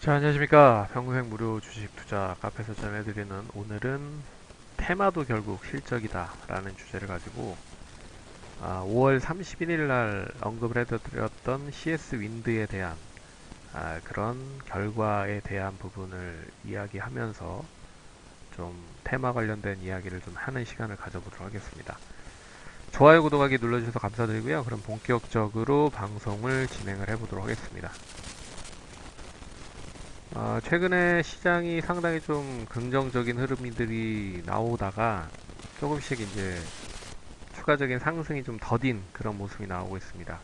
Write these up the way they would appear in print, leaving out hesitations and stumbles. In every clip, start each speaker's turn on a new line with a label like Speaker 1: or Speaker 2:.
Speaker 1: 자, 안녕하십니까. 평생 무료 주식 투자 카페에서 전해드리는 오늘은 테마도 결국 실적이다 라는 주제를 가지고 5월 31일 날 언급을 해드렸던 CS 윈드에 대한 그런 결과에 대한 부분을 이야기하면서 좀 테마 관련된 이야기를 좀 하는 시간을 가져보도록 하겠습니다. 좋아요, 구독하기 눌러주셔서 감사드리고요. 그럼 본격적으로 방송을 진행을 해보도록 하겠습니다. 최근에 시장이 상당히 좀 긍정적인 흐름들이 나오다가 조금씩 이제 추가적인 상승이 좀 더딘 그런 모습이 나오고 있습니다.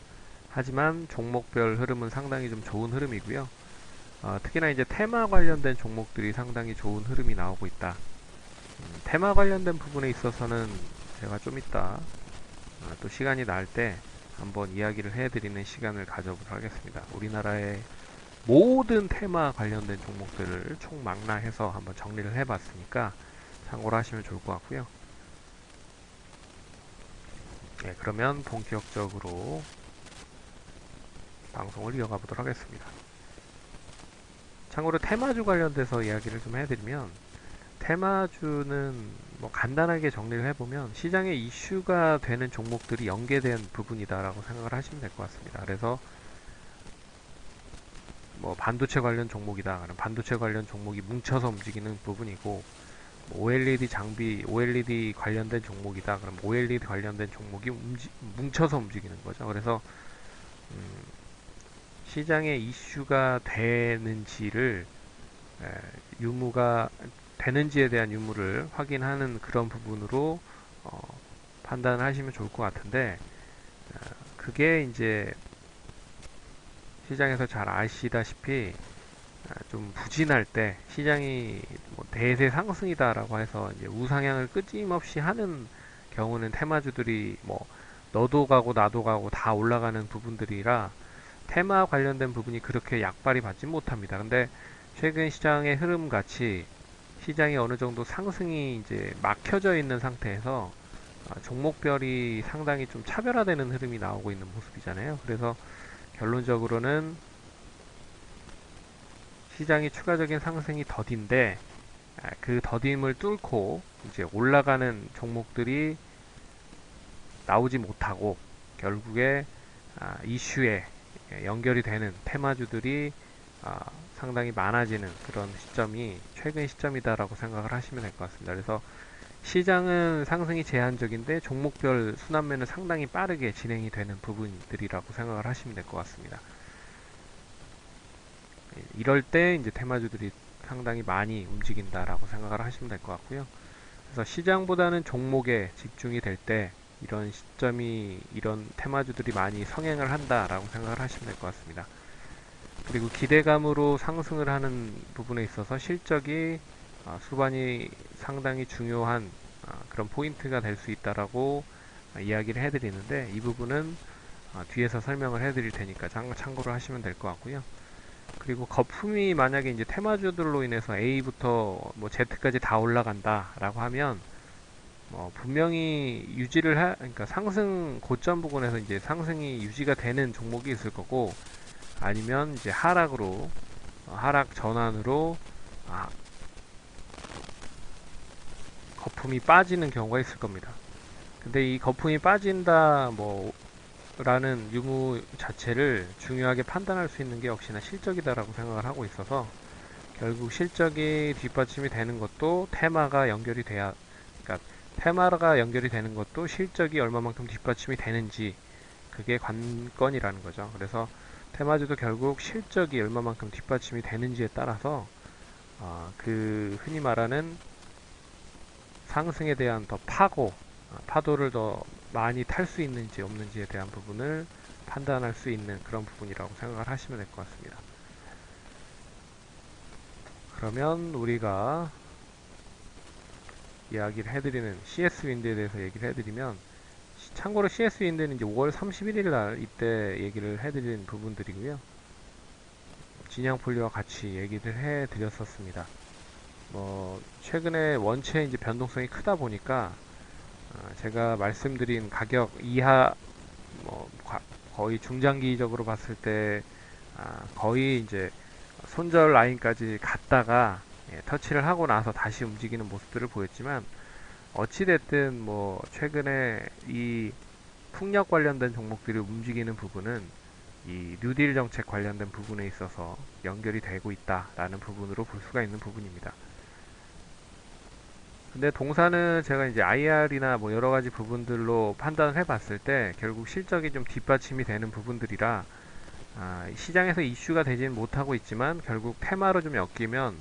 Speaker 1: 하지만 종목별 흐름은 상당히 좀 좋은 흐름이고요. 특히나 이제 테마 관련된 종목들이 상당히 좋은 흐름이 나오고 있다. 테마 관련된 부분에 있어서는 제가 좀 이따 또 시간이 날 때 한번 이야기를 해드리는 시간을 가져보도록 하겠습니다. 우리나라의 모든 테마 관련된 종목들을 총망라해서 한번 정리를 해봤으니까 참고를 하시면 좋을 것 같고요. 네, 그러면 본격적으로 방송을 이어가 보도록 하겠습니다. 참고로 테마주 관련돼서 이야기를 좀 해드리면, 테마주는 뭐 간단하게 정리를 해보면 시장에 이슈가 되는 종목들이 연계된 부분이다라고 생각을 하시면 될 것 같습니다. 그래서 뭐 반도체 관련 종목이다. 그럼 반도체 관련 종목이 뭉쳐서 움직이는 부분이고, OLED 장비, OLED 관련된 종목이다. 그럼 OLED 관련된 종목이 뭉쳐서 움직이는 거죠. 그래서 음, 시장에 이슈가 되는지를 유무가 되는지에 대한 유무를 확인하는 그런 부분으로 판단을 하시면 좋을 것 같은데, 그게 이제 시장에서 잘 아시다시피 좀 부진할 때 시장이 뭐 대세 상승이다라고 해서 이제 우상향을 끊임없이 하는 경우는 테마주들이 뭐 너도 가고 나도 가고 다 올라가는 부분들이라 테마 관련된 부분이 그렇게 약발이 받지 못합니다. 근데 최근 시장의 흐름 같이 시장이 어느 정도 상승이 이제 막혀져 있는 상태에서 종목별이 상당히 좀 차별화되는 흐름이 나오고 있는 모습이잖아요. 그래서 결론적으로는 시장이 추가적인 상승이 더딘데 그 더딤을 뚫고 이제 올라가는 종목들이 나오지 못하고 결국에 이슈에 연결이 되는 테마주들이 상당히 많아지는 그런 시점이 최근 시점이다라고 생각을 하시면 될 것 같습니다. 그래서 시장은 상승이 제한적인데 종목별 순환매는 상당히 빠르게 진행이 되는 부분들이라고 생각을 하시면 될 것 같습니다. 이럴 때 이제 테마주들이 상당히 많이 움직인다라고 생각을 하시면 될 것 같고요. 그래서 시장보다는 종목에 집중이 될 때 이런 시점이 이런 테마주들이 많이 성행을 한다라고 생각을 하시면 될 것 같습니다. 그리고 기대감으로 상승을 하는 부분에 있어서 실적이 수반이 상당히 중요한 그런 포인트가 될 수 있다라고 이야기를 해드리는데 이 부분은 뒤에서 설명을 해드릴 테니까 참고를 하시면 될 것 같고요. 그리고 거품이 만약에 이제 테마주들로 인해서 A부터 뭐 Z까지 다 올라간다라고 하면 분명히 그러니까 상승 고점 부근에서 이제 상승이 유지가 되는 종목이 있을 거고, 아니면 이제 하락으로 하락 전환으로 아, 거품이 빠지는 경우가 있을 겁니다. 근데 이 거품이 빠진다 뭐 라는 유무 자체를 중요하게 판단할 수 있는 게 역시나 실적이다라고 생각을 하고 있어서 결국 실적이 뒷받침이 되는 것도 테마가 연결이 돼야, 그러니까 테마가 연결이 되는 것도 실적이 얼마만큼 뒷받침이 되는지 그게 관건이라는 거죠. 그래서 테마주도 결국 실적이 얼마만큼 뒷받침이 되는지에 따라서 그 흔히 말하는 상승에 대한 더 파도를 더 많이 탈 수 있는지 없는지에 대한 부분을 판단할 수 있는 그런 부분이라고 생각을 하시면 될 것 같습니다. 그러면 우리가 이야기를 해드리는 CS 윈드에 대해서 얘기를 해드리면, 참고로 CS 윈드는 이제 5월 31일 날 이때 얘기를 해드린 부분들이고요. 진양 폴리와 같이 얘기를 해드렸었습니다. 뭐 최근에 원체 이제 변동성이 크다 보니까 제가 말씀드린 가격 이하 거의 중장기적으로 봤을 때 거의 이제 손절 라인까지 갔다가 터치를 하고 나서 다시 움직이는 모습들을 보였지만, 어찌됐든 뭐 최근에 이 풍력 관련된 종목들이 움직이는 부분은 이 뉴딜 정책 관련된 부분에 있어서 연결이 되고 있다라는 부분으로 볼 수가 있는 부분입니다. 근데 동사는 제가 이제 IR이나 뭐 여러 가지 부분들로 판단을 해봤을 때 결국 실적이 좀 뒷받침이 되는 부분들이라, 시장에서 이슈가 되지는 못하고 있지만 결국 테마로 좀 엮이면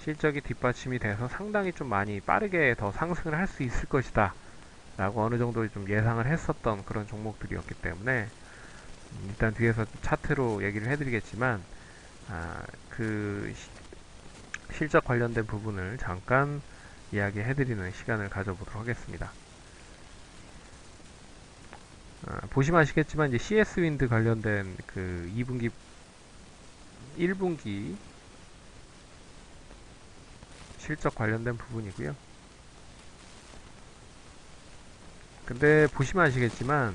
Speaker 1: 실적이 뒷받침이 돼서 상당히 좀 많이 빠르게 더 상승을 할 수 있을 것이다 라고 어느 정도 좀 예상을 했었던 그런 종목들이었기 때문에, 일단 뒤에서 차트로 얘기를 해드리겠지만, 그 실적 관련된 부분을 잠깐 이야기해드리는 시간을 가져보도록 하겠습니다. 보시면 아시겠지만 이제 CS 윈드 관련된 그 2분기, 1분기 실적 관련된 부분이고요. 근데 보시면 아시겠지만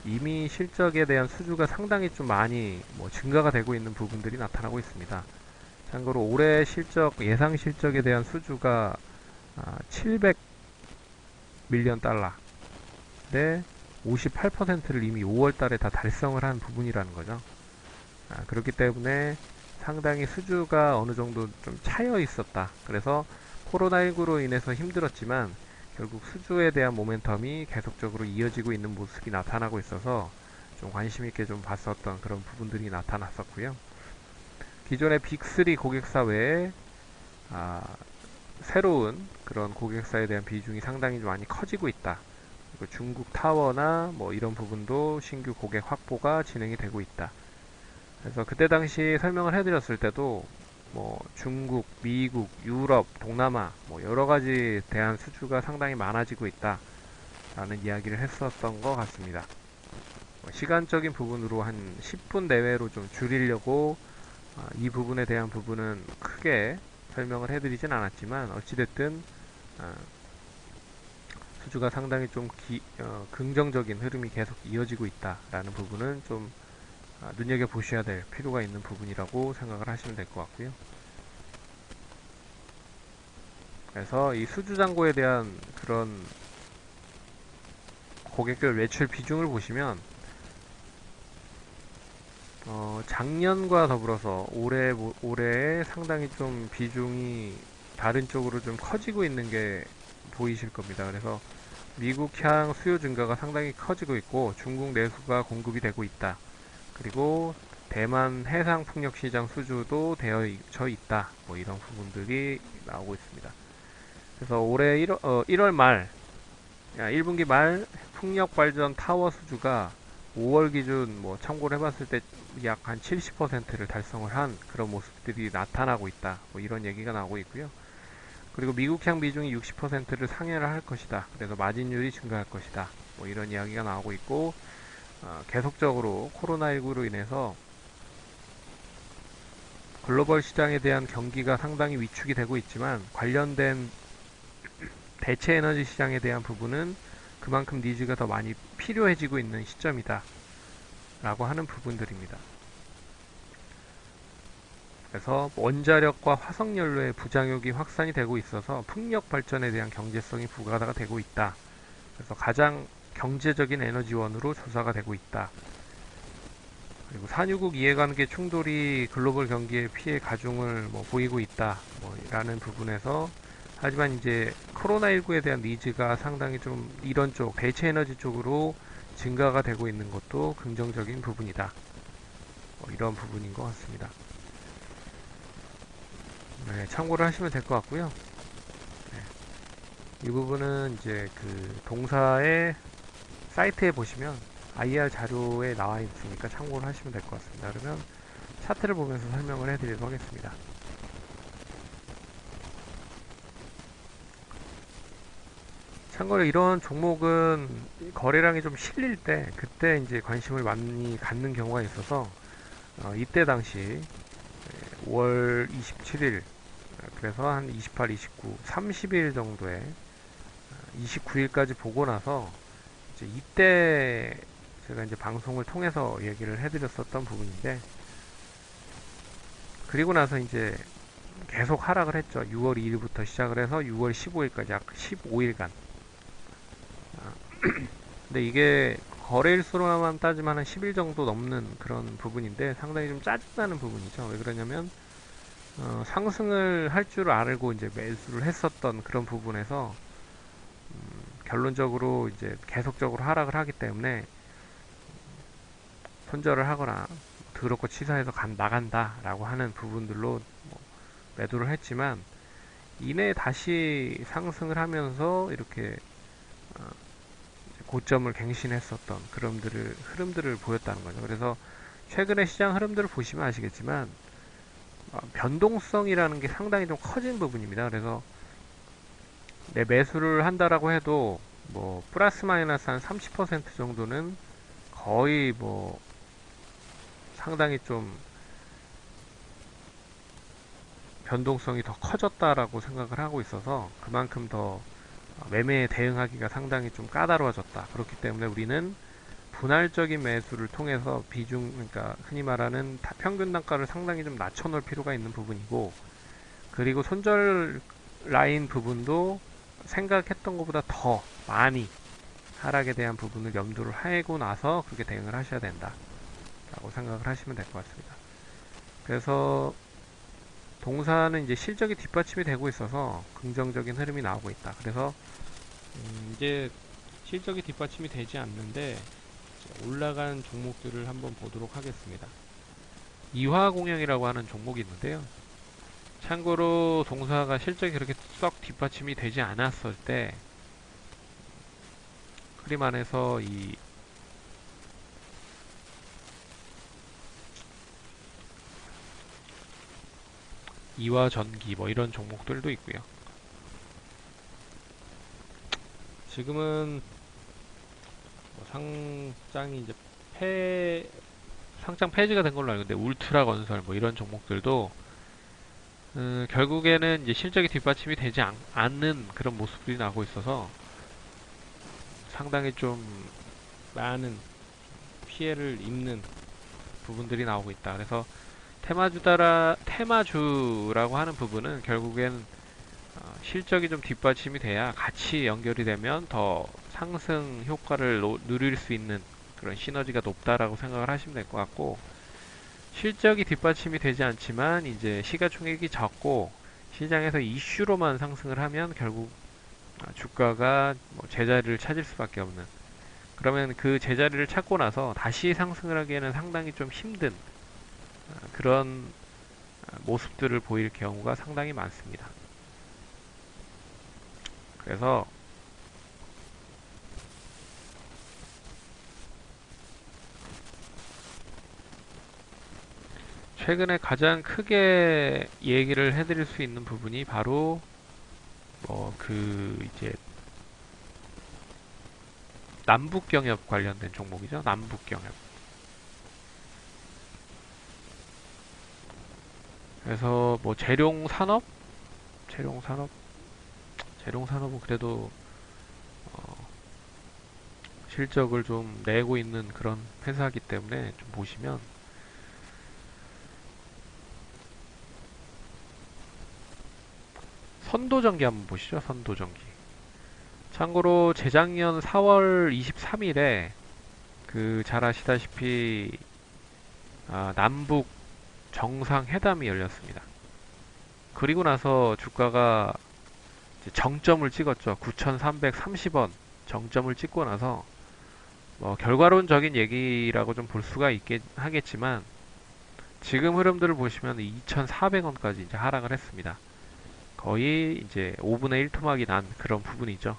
Speaker 1: 이미 실적에 대한 수주가 상당히 좀 많이 뭐 증가가 되고 있는 부분들이 나타나고 있습니다. 참고로 올해 실적, 예상 실적에 대한 수주가 700 밀리언 달러인데 58%를 이미 5월 달에 다 달성을 한 부분이라는 거죠. 그렇기 때문에 상당히 수주가 어느 정도 좀 차여 있었다. 그래서 코로나19로 인해서 힘들었지만 결국 수주에 대한 모멘텀이 계속적으로 이어지고 있는 모습이 나타나고 있어서 좀 관심 있게 좀 봤었던 그런 부분들이 나타났었고요. 기존의 빅3 고객사 외에 새로운 그런 고객사에 대한 비중이 상당히 좀 많이 커지고 있다. 그리고 중국 타워나 뭐 이런 부분도 신규 고객 확보가 진행이 되고 있다. 그래서 그때 당시 설명을 해드렸을 때도 뭐 중국, 미국, 유럽, 동남아 뭐 여러 가지 대한 수주가 상당히 많아지고 있다라는 이야기를 했었던 것 같습니다. 시간적인 부분으로 한 10분 내외로 좀 줄이려고 이 부분에 대한 부분은 크게 설명을 해드리진 않았지만, 어찌됐든 수주가 상당히 좀 긍정적인 흐름이 계속 이어지고 있다라는 부분은 좀 눈여겨보셔야 될 필요가 있는 부분이라고 생각을 하시면 될 것 같고요. 그래서 이 수주잔고에 대한 그런 고객별 매출 비중을 보시면 작년과 더불어서 올해 상당히 좀 비중이 다른 쪽으로 좀 커지고 있는 게 보이실 겁니다. 그래서 미국향 수요 증가가 상당히 커지고 있고 중국 내수가 공급이 되고 있다. 그리고 대만 해상 풍력 시장 수주도 되어져 있다. 뭐 이런 부분들이 나오고 있습니다. 그래서 올해 1월 말, 1분기 말 풍력 발전 타워 수주가 5월 기준 뭐 참고를 해봤을 때 약 한 70%를 달성을 한 그런 모습들이 나타나고 있다. 뭐 이런 얘기가 나오고 있고요. 그리고 미국향 비중이 60%를 상회를 할 것이다. 그래서 마진율이 증가할 것이다. 뭐 이런 이야기가 나오고 있고, 계속적으로 코로나19로 인해서 글로벌 시장에 대한 경기가 상당히 위축이 되고 있지만 관련된 대체 에너지 시장에 대한 부분은 그만큼 니즈가 더 많이 필요해지고 있는 시점이다 라고 하는 부분들입니다. 그래서 원자력과 화석연료의 부작용이 확산이 되고 있어서 풍력 발전에 대한 경제성이 부과가 되고 있다. 그래서 가장 경제적인 에너지원으로 조사가 되고 있다. 그리고 산유국 이해관계 충돌이 글로벌 경기에 피해 가중을 뭐 보이고 있다. 뭐 라는 부분에서, 하지만 이제 코로나19에 대한 니즈가 상당히 좀 이런 쪽, 대체 에너지 쪽으로 증가가 되고 있는 것도 긍정적인 부분이다. 뭐 이런 부분인 것 같습니다. 네, 참고를 하시면 될 것 같고요. 네, 이 부분은 이제 그 동사의 사이트에 보시면 IR 자료에 나와 있으니까 참고를 하시면 될 것 같습니다. 그러면 차트를 보면서 설명을 해드리도록 하겠습니다. 참고로 이런 종목은 거래량이 좀 실릴 때 그때 이제 관심을 많이 갖는 경우가 있어서, 이때 당시 5월 27일, 그래서 한 28, 29, 30일 정도에 29일까지 보고 나서 이제 이때 제가 이제 방송을 통해서 얘기를 해드렸었던 부분인데, 그리고 나서 이제 계속 하락을 했죠. 6월 2일부터 시작을 해서 6월 15일까지 약 15일간. 근데 이게 거래일수로만 따지면 한 10일 정도 넘는 그런 부분인데 상당히 좀 짜증나는 부분이죠. 왜 그러냐면 상승을 할 줄 알고 이제 매수를 했었던 그런 부분에서 결론적으로 이제 계속적으로 하락을 하기 때문에 손절을 하거나 더럽고 치사해서 나간다라고 하는 부분들로 뭐 매도를 했지만 이내 다시 상승을 하면서 이렇게 고점을 갱신했었던 그런 흐름들을 보였다는 거죠. 그래서 최근의 시장 흐름들을 보시면 아시겠지만 변동성이라는 게 상당히 좀 커진 부분입니다. 그래서 내 매수를 한다라고 해도 뭐 플러스 마이너스 한 30% 정도는 거의 뭐 상당히 좀 변동성이 더 커졌다라고 생각을 하고 있어서 그만큼 더 매매에 대응하기가 상당히 좀 까다로워졌다. 그렇기 때문에 우리는 분할적인 매수를 통해서 그러니까 흔히 말하는 평균 단가를 상당히 좀 낮춰놓을 필요가 있는 부분이고, 그리고 손절 라인 부분도 생각했던 것보다 더 많이 하락에 대한 부분을 염두를 하고 나서 그렇게 대응을 하셔야 된다 라고 생각을 하시면 될 것 같습니다. 그래서 동사는 이제 실적이 뒷받침이 되고 있어서 긍정적인 흐름이 나오고 있다. 그래서 이제 실적이 뒷받침이 되지 않는데 올라간 종목들을 한번 보도록 하겠습니다. 이화공영이라고 하는 종목이 있는데요. 참고로 동사가 실적이 그렇게 썩 뒷받침이 되지 않았을 때 흔히 말해서 이 이화전기 뭐 이런 종목들도 있고요. 지금은 뭐 상장이 이제 상장 폐지가 된 걸로 알고 있는데 울트라 건설 뭐 이런 종목들도 결국에는 이제 실적이 뒷받침이 되지 않는 그런 모습들이 나오고 있어서 상당히 좀 많은 피해를 입는 부분들이 나오고 있다. 그래서 테마주라고 하는 부분은 결국엔 실적이 좀 뒷받침이 돼야 같이 연결이 되면 더 상승 효과를 누릴 수 있는 그런 시너지가 높다라고 생각을 하시면 될 것 같고, 실적이 뒷받침이 되지 않지만 이제 시가총액이 적고 시장에서 이슈로만 상승을 하면 결국 주가가 뭐 제자리를 찾을 수밖에 없는, 그러면 그 제자리를 찾고 나서 다시 상승을 하기에는 상당히 좀 힘든 그런 모습들을 보일 경우가 상당히 많습니다. 그래서 최근에 가장 크게 얘기를 해드릴 수 있는 부분이 바로 뭐 이제 남북경협 관련된 종목이죠. 남북경협. 그래서 뭐 재룡산업은 그래도 실적을 좀 내고 있는 그런 회사이기 때문에 좀 보시면 선도전기 한번 보시죠. 선도전기. 참고로 재작년 4월 23일에 잘 아시다시피 남북 정상회담이 열렸습니다. 그리고 나서 주가가 이제 정점을 찍었죠. 9,330원 정점을 찍고 나서 뭐 결과론적인 얘기라고 좀 볼 수가 있긴 하겠지만 지금 흐름들을 보시면 2,400원까지 이제 하락을 했습니다. 거의 이제 5분의 1 토막이 난 그런 부분이죠.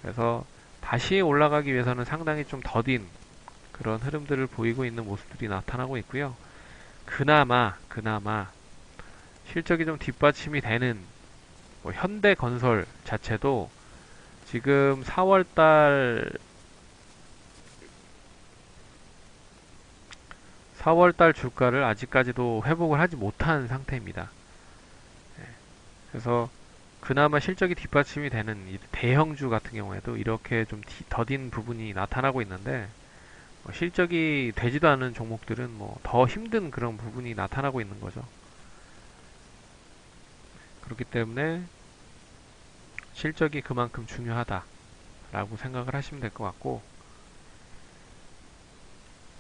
Speaker 1: 그래서 다시 올라가기 위해서는 상당히 좀 더딘 그런 흐름들을 보이고 있는 모습들이 나타나고 있고요. 그나마 실적이 좀 뒷받침이 되는 뭐 현대건설 자체도 지금 4월달 주가를 아직까지도 회복을 하지 못한 상태입니다. 예, 그래서 그나마 실적이 뒷받침이 되는 대형주 같은 경우에도 이렇게 좀 더딘 부분이 나타나고 있는데 실적이 되지도 않은 종목들은 뭐 더 힘든 그런 부분이 나타나고 있는 거죠. 그렇기 때문에 실적이 그만큼 중요하다라고 생각을 하시면 될 것 같고,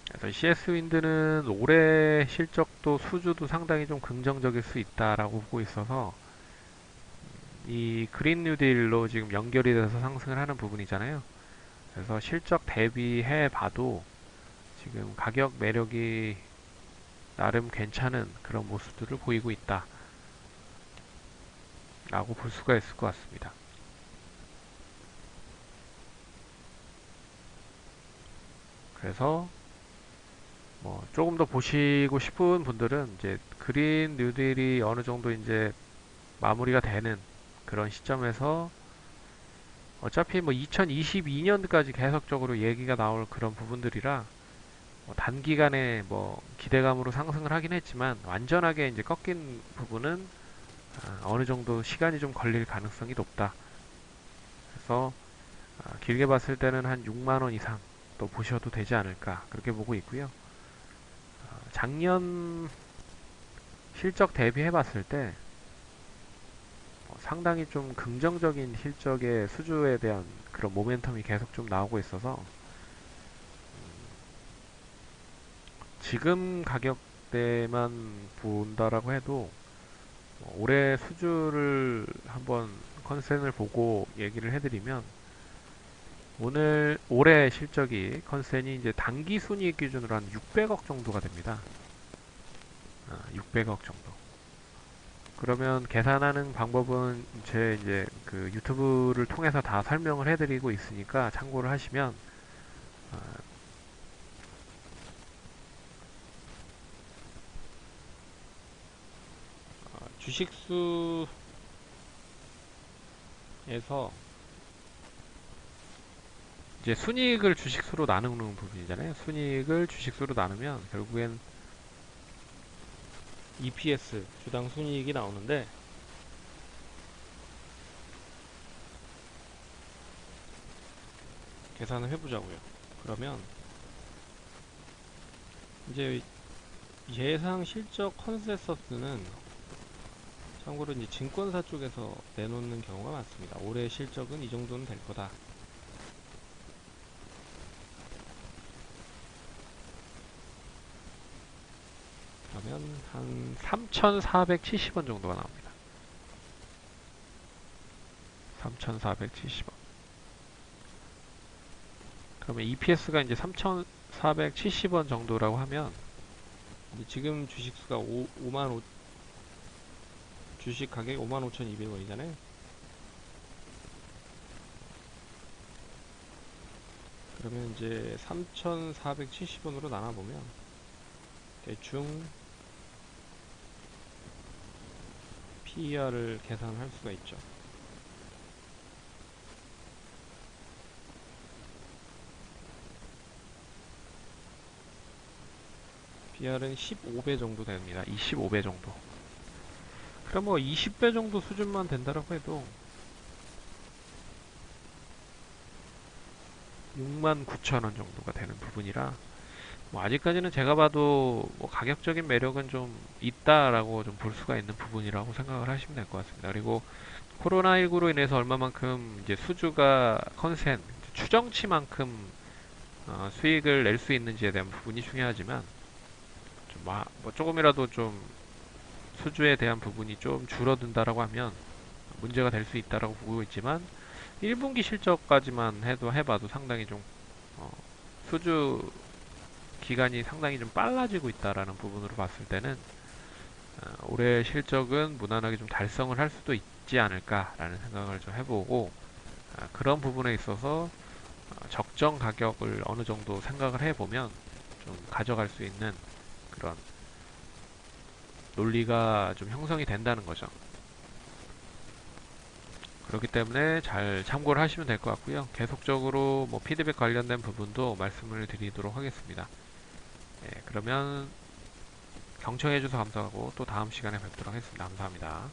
Speaker 1: 그래서 CS 윈드는 올해 실적도 수주도 상당히 좀 긍정적일 수 있다라고 보고 있어서 이 그린 뉴딜로 지금 연결이 돼서 상승을 하는 부분이잖아요. 그래서 실적 대비해 봐도 지금 가격 매력이 나름 괜찮은 그런 모습들을 보이고 있다라고 볼 수가 있을 것 같습니다. 그래서 뭐 조금 더 보시고 싶은 분들은 이제 그린 뉴딜이 어느 정도 이제 마무리가 되는 그런 시점에서 어차피 뭐 2022년까지 계속적으로 얘기가 나올 그런 부분들이라 뭐 단기간에 뭐 기대감으로 상승을 하긴 했지만 완전하게 이제 꺾인 부분은 어느 정도 시간이 좀 걸릴 가능성이 높다. 그래서 길게 봤을 때는 한 6만 원 이상 또 보셔도 되지 않을까 그렇게 보고 있고요. 작년 실적 대비해 봤을 때 상당히 좀 긍정적인 실적의 수주에 대한 그런 모멘텀이 계속 좀 나오고 있어서 지금 가격대만 본다라고 해도 올해 수주를 한번 컨센을 보고 얘기를 해드리면 올해 실적이 컨센이 이제 단기 순이익 기준으로 한 600억 정도가 됩니다. 600억 정도. 그러면 계산하는 방법은 제 이제 그 유튜브를 통해서 다 설명을 해드리고 있으니까 참고를 하시면 어, 주식수에서 이제 순이익을 주식수로 나누는 부분이잖아요. 순이익을 주식수로 나누면 결국엔 EPS 주당 순이익이 나오는데 계산을 해보자고요. 그러면 이제 예상 실적 컨센서스는 참고로 이제 증권사 쪽에서 내놓는 경우가 많습니다. 올해 실적은 이 정도는 될 거다. 그러면 한 3,470원 정도가 나옵니다. 3,470원. 그러면 EPS가 이제 3,470원 정도라고 하면 지금 주식수가 5만 5, 주식 가격이 55,200원이잖아요. 그러면 이제 3,470원으로 나눠보면 대충 PER을 계산할 수가 있죠. PER은 15배 정도 됩니다. 25배 정도. 그럼 뭐 20배 정도 수준만 된다라고 해도 69,000원 정도가 되는 부분이라 뭐 아직까지는 제가 봐도 뭐 가격적인 매력은 좀 있다라고 좀 볼 수가 있는 부분이라고 생각을 하시면 될 것 같습니다. 그리고 코로나19로 인해서 얼마만큼 이제 수주가 컨센 추정치만큼 수익을 낼 수 있는지에 대한 부분이 중요하지만 뭐 조금이라도 좀 수주에 대한 부분이 좀 줄어든다라고 하면 문제가 될 수 있다라고 보고 있지만 1분기 실적까지만 해봐도 상당히 좀 수주 기간이 상당히 좀 빨라지고 있다라는 부분으로 봤을 때는 올해 실적은 무난하게 좀 달성을 할 수도 있지 않을까라는 생각을 좀 해보고 그런 부분에 있어서 적정 가격을 어느 정도 생각을 해보면 좀 가져갈 수 있는 그런 논리가 좀 형성이 된다는 거죠. 그렇기 때문에 잘 참고를 하시면 될 것 같고요. 계속적으로 뭐 피드백 관련된 부분도 말씀을 드리도록 하겠습니다. 그러면 경청해주셔서 감사하고 또 다음 시간에 뵙도록 하겠습니다. 감사합니다.